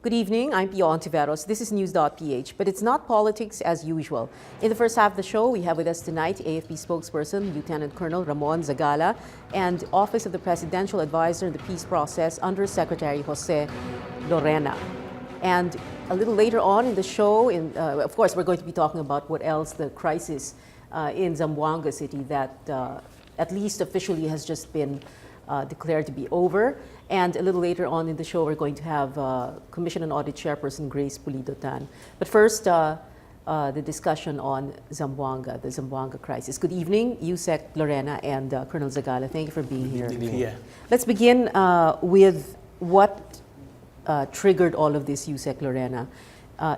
Good evening, I'm Pia Hontiveros. This is News.PH, but it's not politics as usual. In the first half of the show, we have with us tonight AFP spokesperson Lieutenant Colonel Ramon Zagala and Office of the Presidential Advisor in the Peace Process Under Secretary Jose Lorena. And a little later on in the show, of course, we're going to be talking about what else the crisis in Zamboanga City that at least officially has just been declared to be over. And a little later on in the show, we're going to have Commission on Audit Chairperson Grace Pulido-Tan. But first, the discussion on Zamboanga, the Zamboanga crisis. Good evening, Yusek Lorena and Colonel Zagala. Thank you for being here. Yeah. Let's begin with what triggered all of this, Yusek Lorena.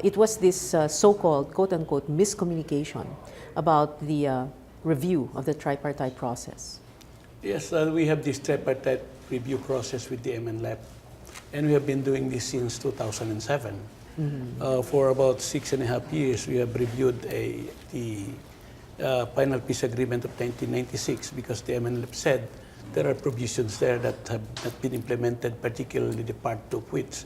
It was this so-called, quote-unquote, miscommunication about the review of the tripartite process. Yes, we have this tripartite review process with the MNLAP, and we have been doing this since 2007. For about 6.5 years, we have reviewed the final peace agreement of 1996 because the MNLAP said there are provisions there that have not been implemented, particularly the part of which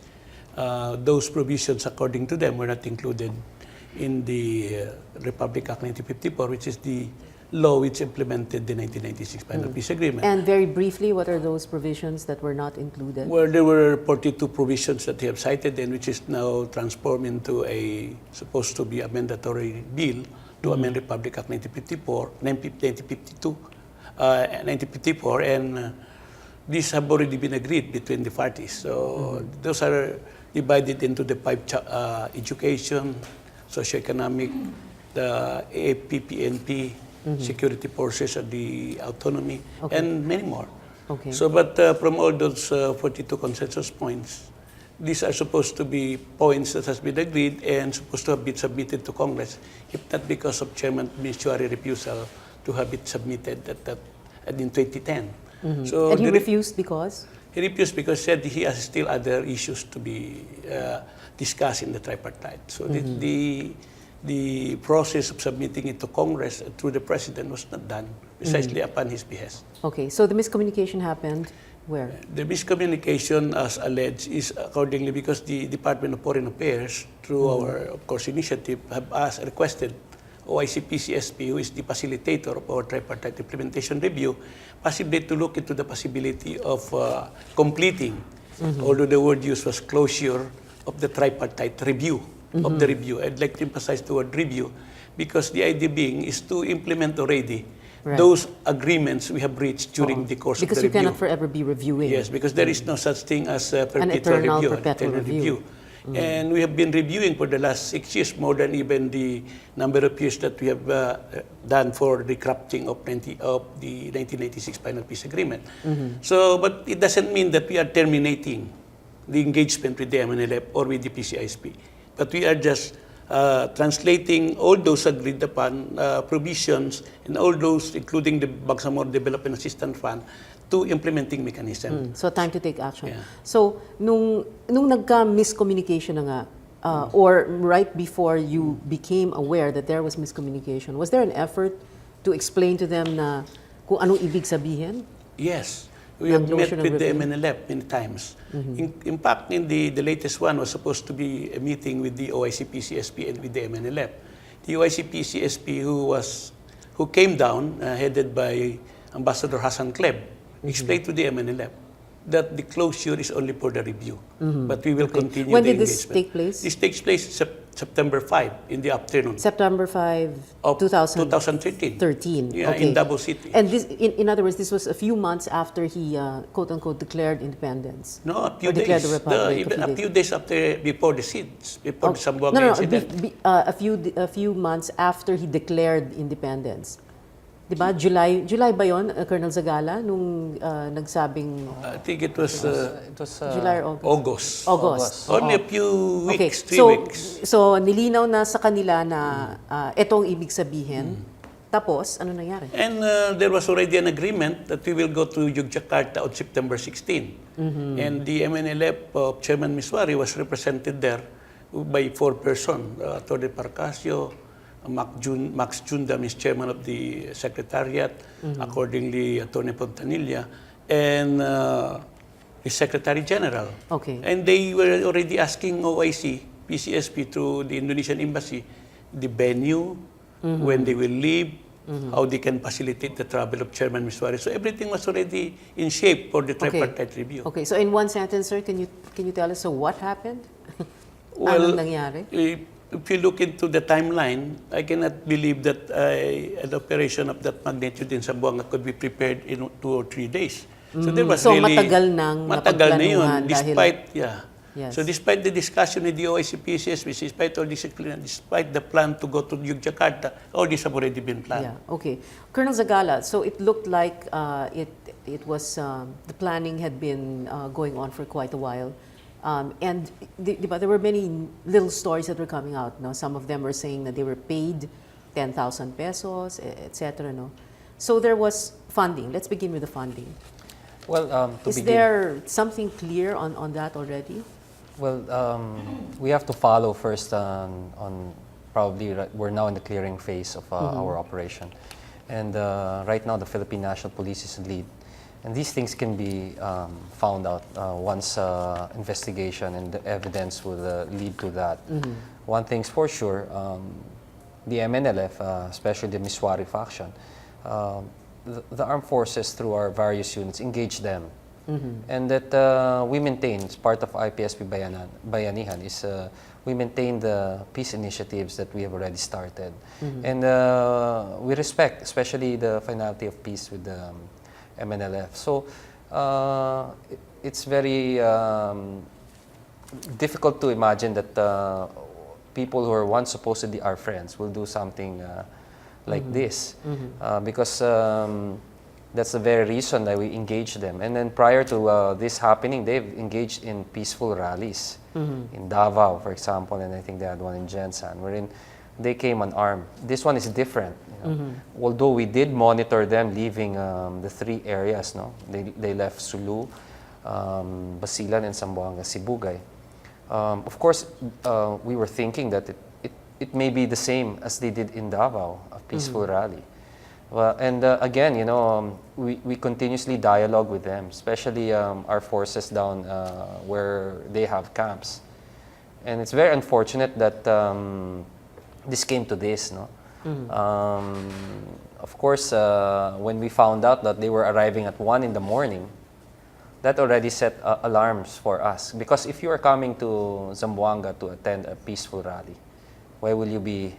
those provisions, according to them, were not included in the Republic Act 1954, which is the law which implemented the 1996 final peace agreement. And very briefly, what are those provisions that were not included? Well, there were 42 provisions that they have cited and which is now transformed into a supposed to be a mandatory bill to amend Republic Act 1954, and these have already been agreed between the parties. So those are divided into the 5 education, socioeconomic, the APPNP, security forces and the autonomy, and many more. Okay. So, but from all those 42 consensus points, these are supposed to be points that has been agreed and supposed to have been submitted to Congress, if not because of Chairman Ministerial refusal to have it submitted in 2010. So and he refused because? He refused because he said he has still other issues to be discussed in the tripartite. So the process of submitting it to Congress through the President was not done precisely upon his behest. Okay, so the miscommunication happened where? The miscommunication, as alleged, is accordingly because the Department of Foreign Affairs, through our, of course, initiative, have requested OIC-PCSP, who is the facilitator of our tripartite implementation review, possibly to look into the possibility of completing, although the word used was closure, of the tripartite review. Of the review. I'd like to emphasize the word review because the idea being is to implement already those agreements we have reached during the course of the review. Because you cannot forever be reviewing. Yes, because there is no such thing as an eternal perpetual review. And we have been reviewing for the last 6 years, more than even the number of years that we have done for the crafting of the 1996 final peace agreement. So, but it doesn't mean that we are terminating the engagement with the MNLF or with the PCISP. But we are just translating all those agreed upon provisions and all those, including the Bangsamoro Development Assistance Fund, to implementing mechanism. So time to take action. Yeah. So nung nagka-miscommunication na nga, or right before you became aware that there was miscommunication, was there an effort to explain to them na kung anong ibig sabihin? Yes. We have met with the MNLF many times. In fact, the latest one was supposed to be a meeting with the OIC-PCSP and with the MNLF. The OIC-PCSP who came down, headed by Ambassador Hassan Kleb, explained to the MNLF that the closure is only for the review. But we will continue When the did this take place? This takes place September 5 in the afternoon. September 5, of 2013. 2013. Yeah, okay. in Davao City. And this, in other words, this was a few months after he, quote-unquote, declared independence. No, a few declared days. the republic. Even a few days after, before the siege, before the Zamboanga incident. A few months after he declared independence. Diba? July ba yun, Colonel Zagala, nung nagsabing... I think it was July or August? August. Only a few weeks, okay. 3 weeks. So, nilinaw na sa kanila na itong ibig sabihin. Tapos, ano nangyari? And there was already an agreement that we will go to Yogyakarta on September 16. And the MNLF of Chairman Miswari was represented there by 4 persons. Atty. Parcasio, Max Jundam is chairman of the secretariat, accordingly Atty. Fontanilla, and the Secretary General. Okay. And they were already asking OIC, PCSP through the Indonesian Embassy, the venue, when they will leave, how they can facilitate the travel of Chairman Miswari. So everything was already in shape for the tripartite review. Okay, so in one sentence, sir, can you tell us, so what happened? Well, Anong nangyari? if you look into the timeline, I cannot believe that an operation of that magnitude in Zamboanga could be prepared in 2 or 3 days. So there was So really... matagal nang Matagal na yun, napagplanuhan despite, Yes. So despite the discussion with the OIC PCSP, despite all this, despite the plan to go to Yogyakarta, all this have already been planned. Yeah, okay. Colonel Zagala, so it looked like it was, the planning had been going on for quite a while. And but there were many little stories that were coming out. No? Some of them were saying that they were paid 10,000 pesos, etc. No? So there was funding. Let's begin with the funding. Well, Is there something clear on that already? Well, we have to follow first on probably we're now in the clearing phase of our operation, and right now the Philippine National Police is in lead, and these things can be found out once investigation and the evidence will lead to that. One thing's for sure, the MNLF, especially the Miswari faction, the armed forces through our various units engage them. And that we maintain, as part of IPSP Bayanihan, is we maintain the peace initiatives that we have already started. And we respect, especially the finality of peace with the MNLF. So it's very difficult to imagine that people who are once supposedly our friends will do something like this, because that's the very reason that we engage them. And then prior to this happening, they've engaged in peaceful rallies in Davao, for example, and I think they had one in Jensan, wherein they came unarmed. This one is different. You know? Although we did monitor them leaving the 3 areas, no, they left Sulu, Basilan, and Zamboanga, Sibugay. Of course, we were thinking that it may be the same as they did in Davao, a peaceful rally. Well, and again, you know, we continuously dialogue with them, especially our forces down where they have camps. And it's very unfortunate that this came to this, no? Of course, when we found out that they were arriving at 1 in the morning, that already set alarms for us. Because if you are coming to Zamboanga to attend a peaceful rally, why will you be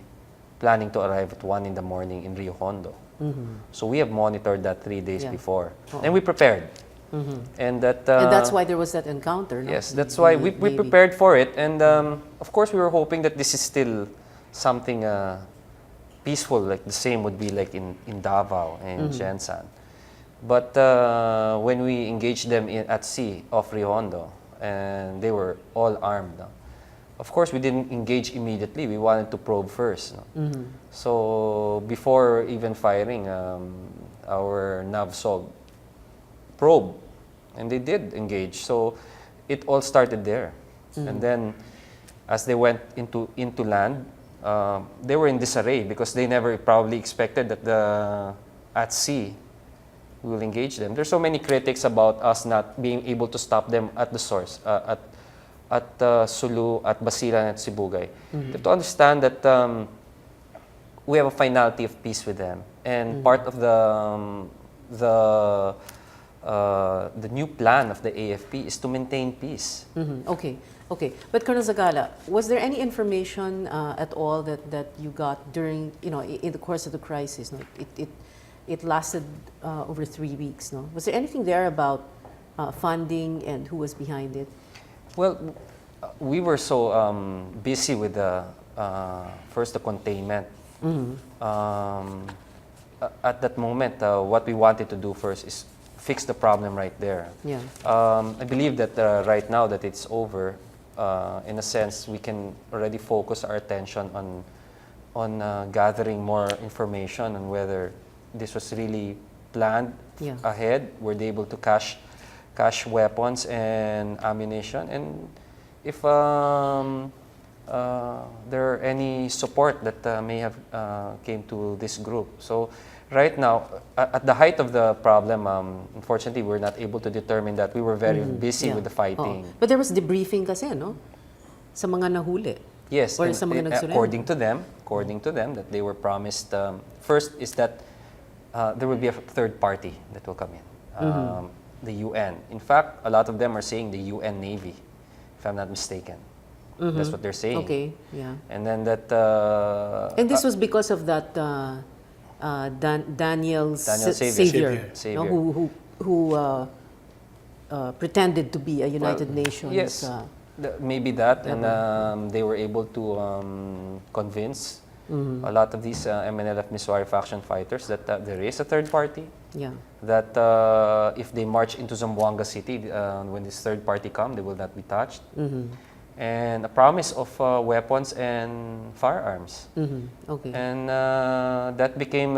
planning to arrive at 1 in the morning in Rio Hondo? So we have monitored that 3 days before, and we prepared. And that's why there was that encounter, no? Yes, that's why we prepared for it. And of course, we were hoping that this is still something peaceful, like the same would be like in Davao and Jensan. But when we engaged them at sea off Rio Hondo, and they were all armed, no? Of course, we didn't engage immediately. We wanted to probe first. No? So before even firing, our NAVSOG probe, and they did engage. So it all started there. And then as they went into land, they were in disarray because they never probably expected that at sea we will engage them. There's so many critics about us not being able to stop them at the source, at Sulu, at Basilan, at Sibugay. You have to understand that we have a finality of peace with them, and part of the new plan of the AFP is to maintain peace. Okay. But Colonel Zagala, was there any information at all that you got during, you know, in the course of the crisis? No? It lasted over 3 weeks. No, was there anything there about funding and who was behind it? Well, we were so busy with first the containment. At that moment, what we wanted to do first is fix the problem right there. Yeah. I believe that right now that it's over, in a sense, we can already focus our attention on gathering more information on whether this was really planned ahead. Were they able to cache weapons and ammunition, and if there are any support that may have came to this group. So Right now, at the height of the problem, unfortunately, we're not able to determine that. We were very busy Yeah. with the fighting. Oo. But there was debriefing kasi, no? Sa mga nahuli. Yes, Or and, sa mga nagsurrender. according to them, that they were promised. First is that there will be a third party that will come in, the UN. In fact, a lot of them are saying the UN Navy, if I'm not mistaken. That's what they're saying. Okay, yeah. And then that. And this was because of that Daniel Savior. no, who pretended to be a United Nations. Yes, maybe that, and they were able to convince a lot of these MNLF Miswari faction fighters that there is a third party. Yeah. That if they march into Zamboanga City, when this third party come, they will not be touched. And a promise of weapons and firearms. Okay. And that became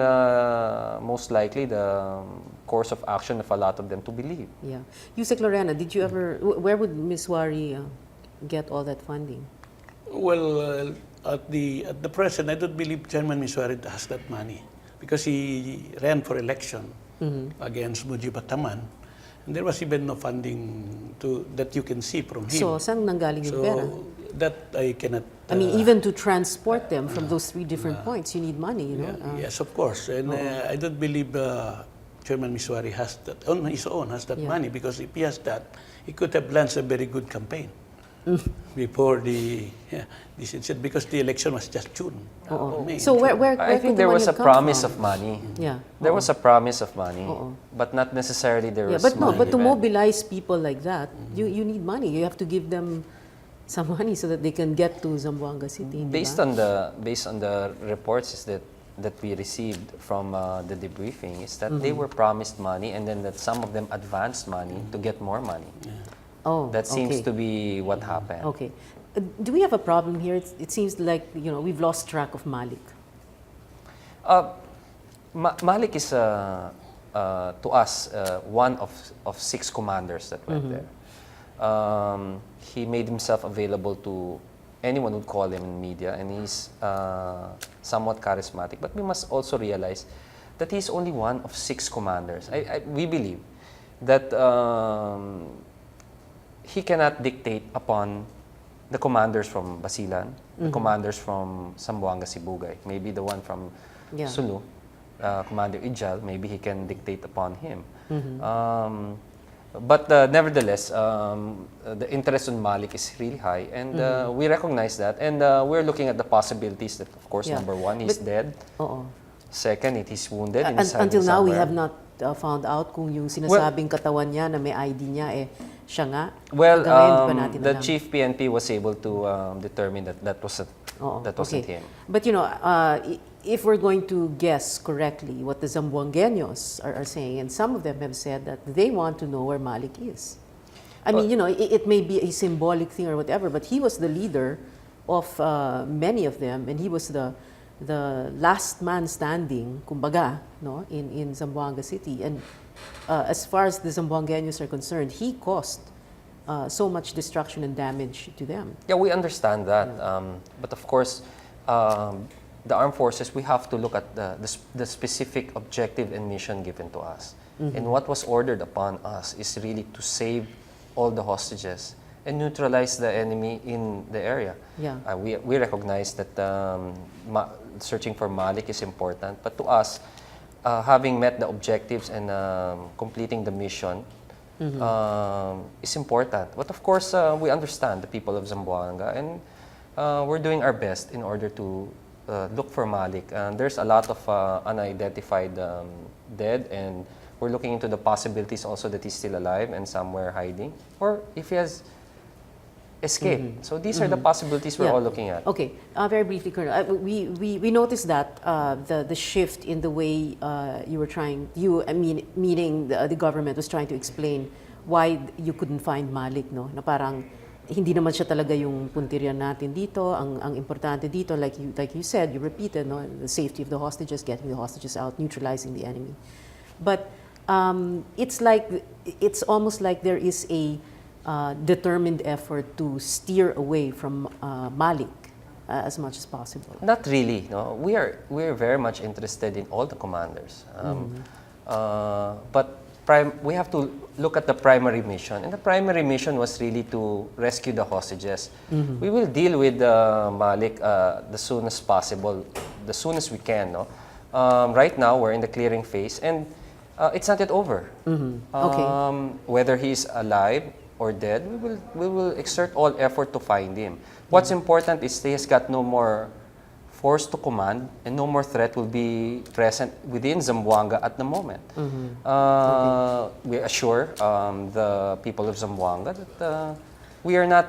most likely the course of action of a lot of them to believe. Yeah. Yusek Lorena, did you ever, where would Ms. Wari get all that funding? Well, at the present, I don't believe Chairman Miswari has that money because he ran for election against Mujib Taman. And there was even no funding that you can see from him. So, saan nanggaling yung pera? That I cannot... I mean, even to transport them from those 3 different points, you need money, you know? yes, of course. And I don't believe Chairman Miswari has that, on his own, has that money, because if he has that, he could have launched a very good campaign before this incident, because the election was just June. May. So where I could think the there money was a have come promise from? of money. Yeah. There was a promise of money, but not necessarily there Yeah, was but no, money but to given. mobilize people like that, you need money. You have to give them some money so that they can get to Zamboanga City. Based on the reports is that we received from the debriefing is that they were promised money, and then that some of them advanced money to get more money. Oh, That seems okay. to be what happened. Okay. Do we have a problem here? It seems like, we've lost track of Malik. Malik is to us one of 6 commanders that went there. He made himself available to anyone who'd call him in media, and he's somewhat charismatic. But we must also realize that he's only one of 6 commanders. We believe that he cannot dictate upon the commanders from Basilan, the commanders from Zamboanga Sibugay, maybe the one from Sulu, Commander Ijal, maybe he can dictate upon him. But nevertheless, the interest on Malik is really high, and we recognize that, and we're looking at the possibilities that, of course, number 1, he's dead. Second, he's wounded. Until now, we have not found out kung yung sinasabing katawan niya na may ID niya, siya nga. Well, Hanggang ngayon, di pa natin the alam. chief PNP was able to determine that wasn't him. But if we're going to guess correctly what the Zamboangueños are saying, and some of them have said that they want to know where Malik is. I mean, it may be a symbolic thing or whatever, but he was the leader of many of them, and he was the last man standing, kumbaga, in Zamboanga City. And as far as the Zamboangueños are concerned, he caused so much destruction and damage to them. Yeah, we understand that. But of course, the armed forces, we have to look at the specific objective and mission given to us. And what was ordered upon us is really to save all the hostages and neutralize the enemy in the area. Yeah. We recognize that searching for Malik is important, but to us, having met the objectives and completing the mission is important. But of course, we understand the people of Zamboanga, and we're doing our best in order to look for Malik. There's a lot of unidentified dead, and we're looking into the possibilities also that he's still alive and somewhere hiding, or if he has escaped. So these are the possibilities we're all looking at. Okay, very briefly, Colonel. We noticed that the shift in the way meaning the government was trying to explain why you couldn't find Malik, no? Na parang hindi naman siya talaga yung puntiryan natin dito. Ang importante dito, like you said, you repeated, no? The safety of the hostages, getting the hostages out, neutralizing the enemy. But it's almost like there is a determined effort to steer away from Malik as much as possible? Not really. No, we are very much interested in all the commanders, but we have to look at the primary mission, and the primary mission was really to rescue the hostages. We will deal with Malik the soonest possible, the soonest we can. No, right now we're in the clearing phase, and it's not yet over. Okay. Whether he's alive or dead, we will exert all effort to find him. What's important is he has got no more force to command, and no more threat will be present within Zamboanga at the moment. We assure the people of Zamboanga that we are not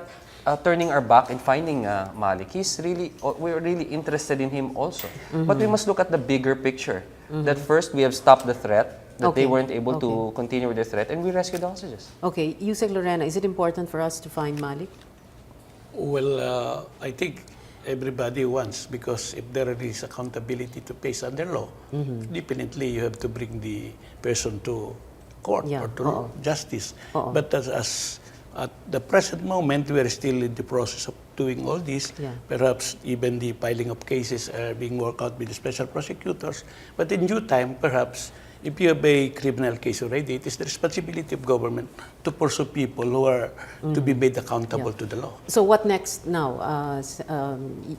turning our back and finding Malik. We're really interested in him also. But we must look at the bigger picture. That first, we have stopped the threat, that they weren't able to continue with the threat, and we rescued the hostages. Okay, Yusek Lorena, is it important for us to find Malik? Well, I think everybody wants, because if there is accountability to face under law, definitely you have to bring the person to court or to justice. But as at the present moment, we are still in the process of doing all this. Perhaps even the filing of cases are being worked out with the special prosecutors. But in due time, perhaps, if you have a criminal case already, it is the responsibility of government to pursue people who are to be made accountable to the law. So what next now,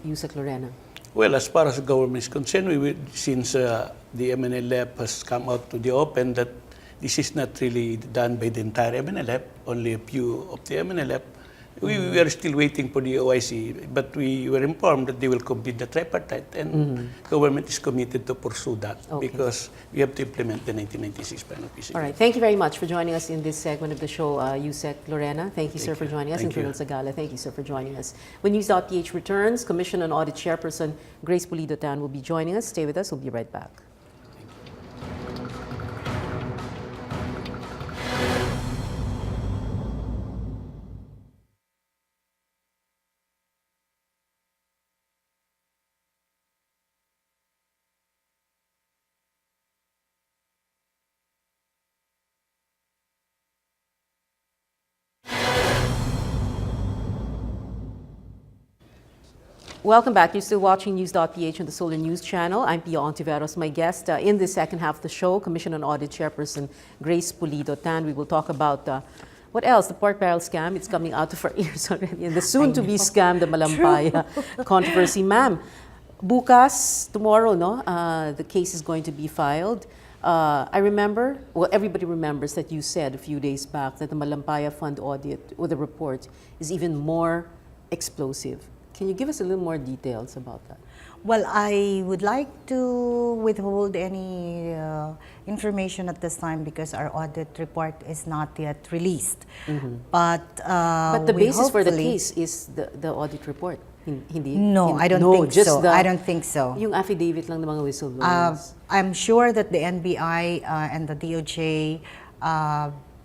Yusek Lorena? Well, as far as the government is concerned, since the MNLF has come out to the open that this is not really done by the entire MNLF, only a few of the MNLF, we are still waiting for the OIC, but we were informed that they will complete the tripartite, and government is committed to pursue that because we have to implement the 1996 Plan of Peace. All right. Thank you very much for joining us in this segment of the show, Yusek Lorena. Thank you, sir, for joining us. And Colonel Zagala, thank you, sir, for joining us. When News.PH returns, Commission on Audit Chairperson Grace Pulido-Tan will be joining us. Stay with us. We'll be right back. Welcome back. You're still watching News.PH on the Solar News channel. I'm Pia Hontiveros. My guest in the second half of the show, Commission on Audit Chairperson Grace Pulido-Tan. We will talk about what else? The pork barrel scam. It's coming out of our ears already. And the soon-to-be scam, the Malampaya controversy. Ma'am, bukas, tomorrow, no? The case is going to be filed. I remember, well, everybody remembers that you said a few days back that the Malampaya Fund audit, or the report, is even more explosive. Can you give us a little more details about that? Well, I would like to withhold any information at this time because our audit report is not yet released. But the basis for the case is the audit report. Hindi? No, I don't think so. I don't think so. Yung affidavit lang ng mga whistleblowers. I'm sure that the NBI and the DOJ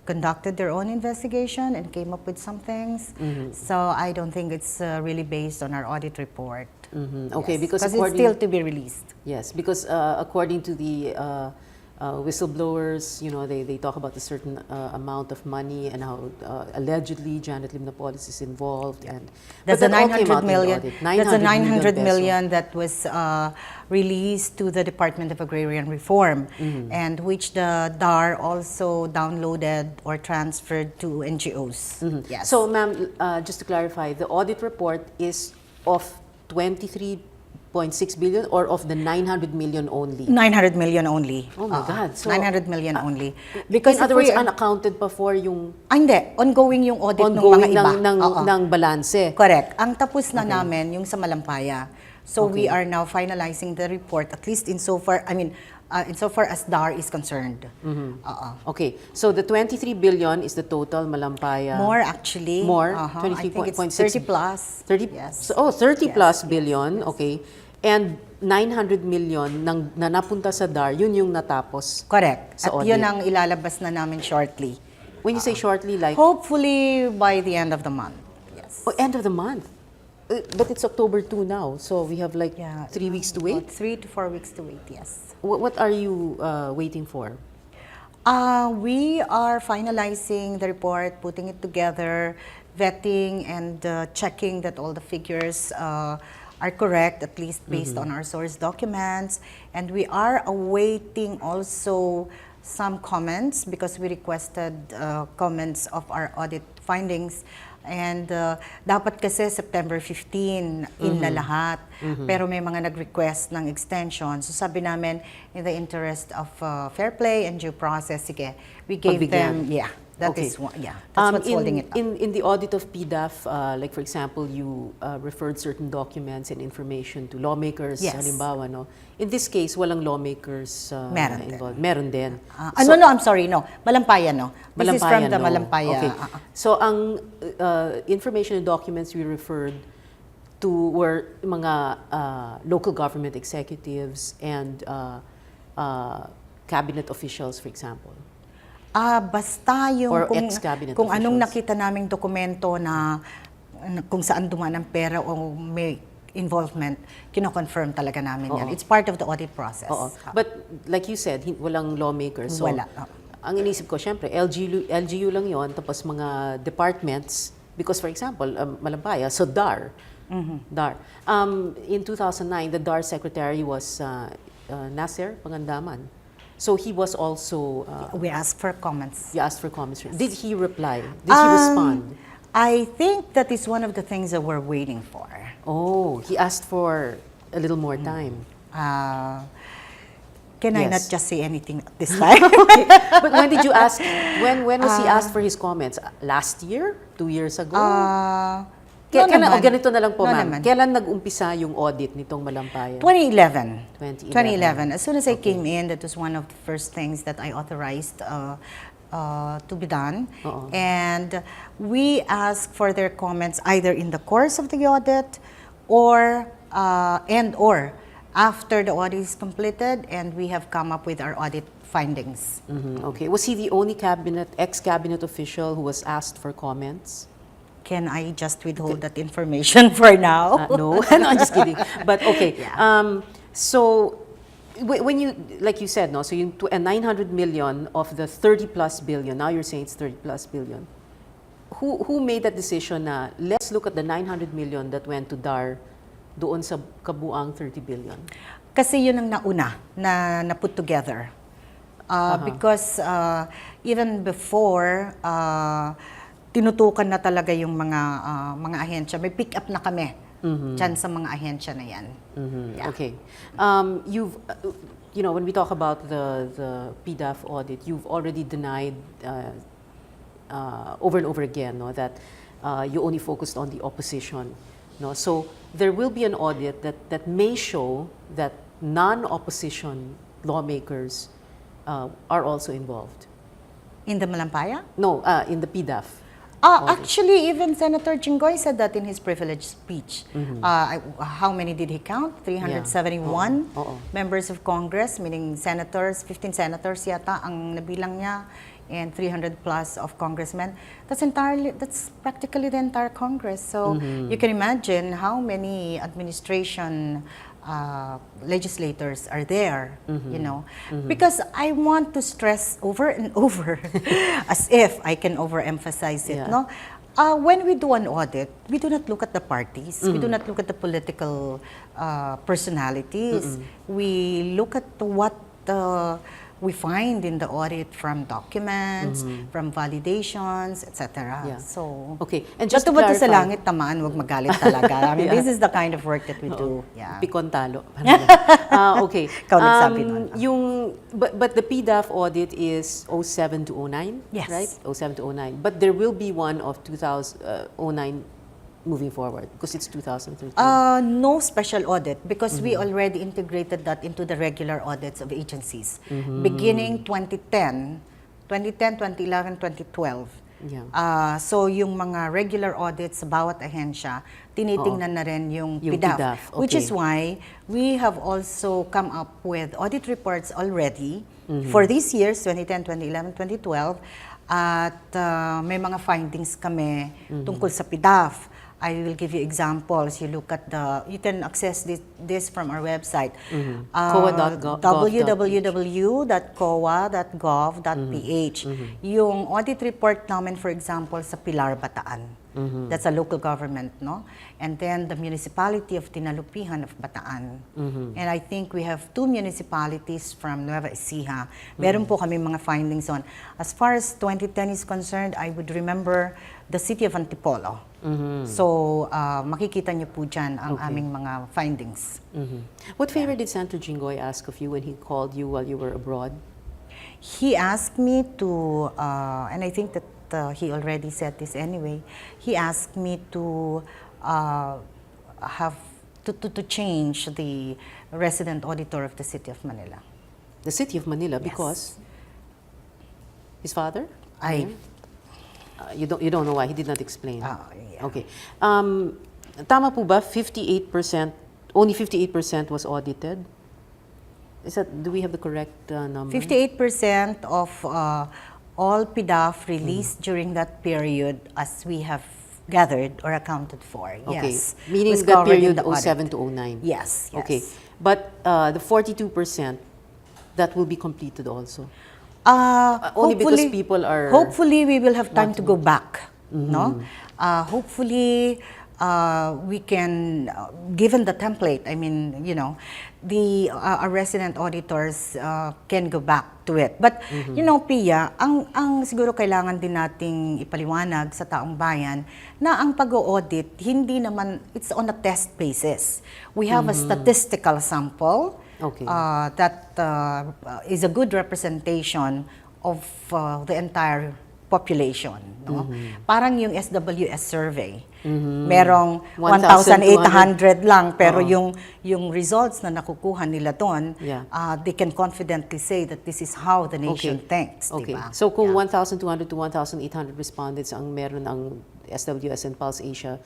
conducted their own investigation and came up with some things. So I don't think it's really based on our audit report. Okay, yes, because it's still to be released. Yes, because according to the whistleblowers, you know, they talk about a certain amount of money and how allegedly Janet Limnapolis is involved, and that's a 900 million. That's a 900 million that was released to the Department of Agrarian Reform, and which the DAR also downloaded or transferred to NGOs. Yes. So, ma'am, just to clarify, the audit report is of 23.6 billion or of the 900 million only? 900 million only. Oh my God. So, 900 million only. Because in other words, unaccounted pa for yung... hindi. Ongoing yung audit ng mga iba. ng balanse. Correct. Ang tapos na namin yung sa Malampaya. So we are now finalizing the report, at least insofar as DAR is concerned. Okay. So the 23 billion is the total Malampaya. More actually. More? I think it's 30 plus. 30? Yes. Oh, 30 Yes, plus yes, billion. yes. Okay. And 900 million na napunta sa DAR, yun yung natapos. Correct. Sa At audit. yun ang ilalabas na namin shortly. When you say shortly, like... Hopefully by the end of the month. Yes. Oh, end of the month. But it's October 2 now, so we have like 3 weeks to wait? About 3 to 4 weeks to wait, yes. What are you waiting for? We are finalizing the report, putting it together, vetting and checking that all the figures are correct, at least based on our source documents. And we are awaiting also some comments because we requested comments of our audit findings. And dapat kasi September 15 in na lahat. Pero may mga nag-request ng extension. So sabi namin, in the interest of fair play and due process, sige, we gave them, that's what's holding it up. In the audit of PDAF, like for example, you referred certain documents and information to lawmakers, halimbawa, no? In this case, walang lawmakers involved. Meron din. I'm sorry, no. Malampayan, no. This is from the no. Malampaya. Okay. So, ang information and documents we referred to were mga local government executives and cabinet officials, for example. Basta yung Or ex-cabinet kung anong officials. nakita naming dokumento na kung saan dumaan ang pera o may involvement, kino-confirm talaga namin yan. It's part of the audit process. But like you said, walang lawmakers. So, Wala. Ang inisip ko, syempre, LGU lang yon, tapos mga departments, because for example, Malampaya, so DAR. DAR. In 2009, the DAR secretary was Nasser Pangandaman. So he was also... We asked for comments. You asked for comments. Did he reply? Did he respond? I think that is one of the things that we're waiting for. Oh, he asked for a little more time. Can I Yes. not just say anything this time? Okay. But when did you ask, when was he asked for his comments? Last year? 2 years ago? Ganito na lang po, ma'am. Kailan nag-umpisa yung audit nitong Malampaya? 2011. As soon as I came in, that was one of the first things that I authorized to be done. And we asked for their comments either in the course of the audit or after the audit is completed and we have come up with our audit findings. Okay. Was he the only ex-cabinet official who was asked for comments? Can I just withhold that information for now? No, no, I'm just kidding. But okay. So when you, like you said, no, so you 900 million of the 30 plus billion. Now you're saying it's 30 plus billion. Who made that decision na let's look at the 900 million that went to DAR doon sa kabuang 30 billion? Kasi yun ang nauna na put together. Because even before, tinutukan na talaga yung mga ahensya. May pick up na kami dyan sa mga ahensya na yan. Okay. You've, when we talk about the PDAF audit, you've already denied over and over again, no, that you only focused on the opposition. No? So there will be an audit that may show that non-opposition lawmakers are also involved. In the Malampaya? No, in the PDAF. Actually, even Senator Jinggoy said that in his privileged speech. How many did he count? 371 members of Congress, meaning senators, 15 senators yata ang nabilang niya, and 300 plus of congressmen. That's practically the entire Congress. So you can imagine how many administration legislators are there, because I want to stress over and over, as if I can overemphasize it, no? When we do an audit, we do not look at the parties, we do not look at the political personalities, we look at what we find in the audit from documents, from validations, etc. So, okay. And just to bato clarify, sa langit, tamaan, wag magalit talaga. I mean, this is the kind of work that we do. Yeah. Pikon talo. Okay. Ikaw nagsabi nun. But the PDAF audit is 07 to 09, Yes. right? 07 to 09. But there will be one of 2009 moving forward because it's 2013. No special audit because we already integrated that into the regular audits of agencies. Beginning 2010, 2011, 2012. So yung mga regular audits sa bawat ahensya, tinitingnan na rin yung PDAF. Which is why we have also come up with audit reports already for these years, 2010, 2011, 2012. At may mga findings kami tungkol sa PDAF. I will give you examples. You look at you can access this from our website. COA.gov. www.coa.gov.ph. Yung audit report namin, for example, sa Pilar, Bataan. That's a local government, no? And then the municipality of Tinalupihan of Bataan. And I think we have 2 municipalities from Nueva Ecija. Meron po kami mga findings on. As far as 2010 is concerned, I would remember the city of Antipolo. So, makikita niyo po dyan ang aming mga findings. What favor did Senator Jinggoy ask of you when he called you while you were abroad? He asked me to, and I think that he already said this anyway, he asked me to to change the resident auditor of the City of Manila. The City of Manila, because his father? You don't know why, he did not explain. Yeah. Okay. Tama po ba 58%, only 58% was audited? Do we have the correct number? 58% of all PDAF released during that period, as we have gathered or accounted for. Okay. Yes. Meaning was that covered in period the audit. 07 to 09? Yes. Okay. But the 42%, that will be completed also? Only because people are... Hopefully, we will have time to go back. No? Hopefully, we can, given the template, I mean, you know, our resident auditors can go back to it. But, you know, Pia, ang siguro kailangan din nating ipaliwanag sa taong bayan na ang pag-audit, hindi naman, it's on a test basis. We have a statistical sample that is a good representation of the entire population. No? Parang yung SWS survey. Merong 1,800 lang, pero yung results na nakukuha nila doon, they can confidently say that this is how the nation thinks. Okay. Diba? So kung 1,200 to 1,800 respondents ang meron ang SWS and Pulse Asia,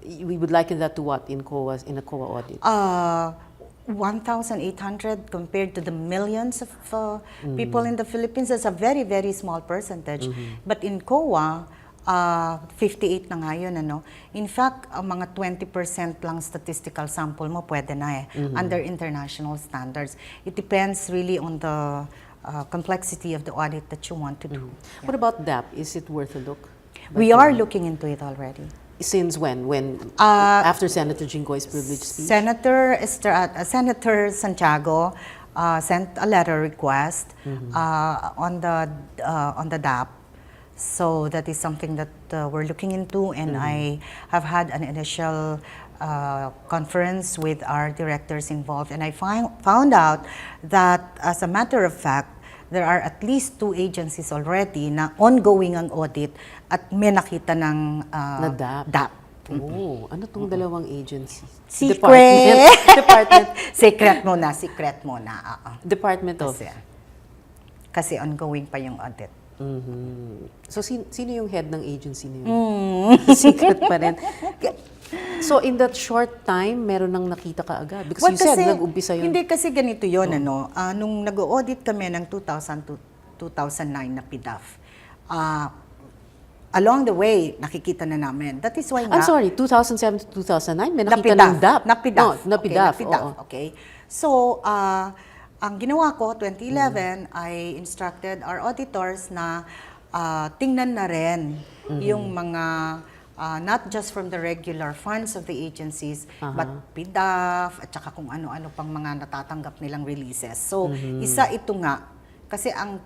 we would liken that to what in a COA audit? 1,800 compared to the millions of people in the Philippines, that's a very, very small percentage. But in COA, 58 na nga yun, ano? In fact, mga 20% lang statistical sample mo pwede na under international standards. It depends really on the complexity of the audit that you want to do. What about DAP? Is it worth a look? We are looking into it already. Since when? After Senator Jinggoy's privileged speech? Senator Santiago sent a letter request on the DAP. So that is something that we're looking into, and I have had an initial conference with our directors involved, and I found out that, as a matter of fact, there are at least 2 agencies already na ongoing ang audit at may nakita ng DAP. Oh, ano tong dalawang agencies? Secret! Department. Secret muna. Department of? Kasi ongoing pa yung audit. So, sino yung head ng agency niyo? Secret pa rin. So, in that short time, meron nang nakita ka agad? Because you said, nag-umpisa yun. Hindi kasi ganito yun, ano. Nung nag-audit kami ng 2000 to 2009 na PDAF, along the way, nakikita na namin. That is why I'm sorry, 2007 to 2009, may nakita ng DAP? Na PDAF. No, na PDAF. Okay. So, ang ginawa ko, 2011, I instructed our auditors na tingnan na rin yung mga, not just from the regular funds of the agencies, but PDAF, at saka kung ano-ano pang mga natatanggap nilang releases. So, isa ito nga, kasi ang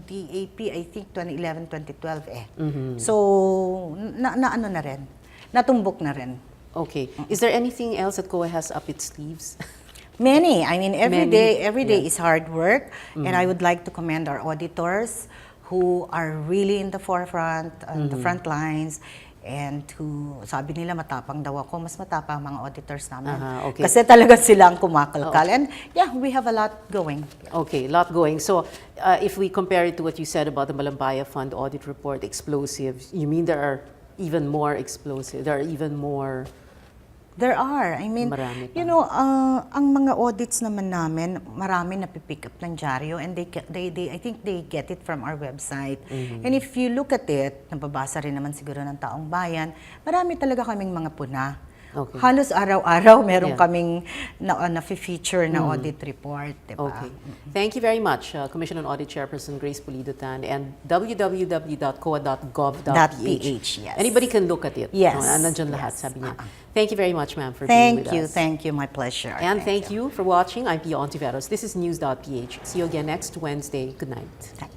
DAP, I think 2011, 2012 So, ano na rin, natumbok na rin. Okay. Is there anything else that COA has up its sleeves? Many. I mean, every day is hard work, and I would like to commend our auditors who are really in the forefront, the front lines, and who, sabi nila matapang daw ako, mas matapang mga auditors namin. Kasi talaga sila ang kumakalkal. And yeah, we have a lot going. Okay, a lot going. So, if we compare it to what you said about the Malambaya Fund audit report, explosive, you mean there are even more explosive, there are even more There are. I mean, Marami pa. you know, ang mga audits naman namin, marami napipick up ng dyaryo and I think they get it from our website. And if you look at it, nababasa rin naman siguro ng taong bayan, marami talaga kaming mga puna. Okay. Halos araw-araw meron Yeah. kaming na-feature na audit report, diba? Okay. Thank you very much, Commission on Audit Chairperson Grace Pulido-Tan, and www.coa.gov.ph. .ph, yes. Anybody can look at it. Yes. Nandyan lahat, Yes. sabi niya. Thank you very much, ma'am, for being with us. Thank you, my pleasure. And thank you for watching. I'm Pia Hontiveros. This is News.PH. See you again next Wednesday. Good night. Thank you.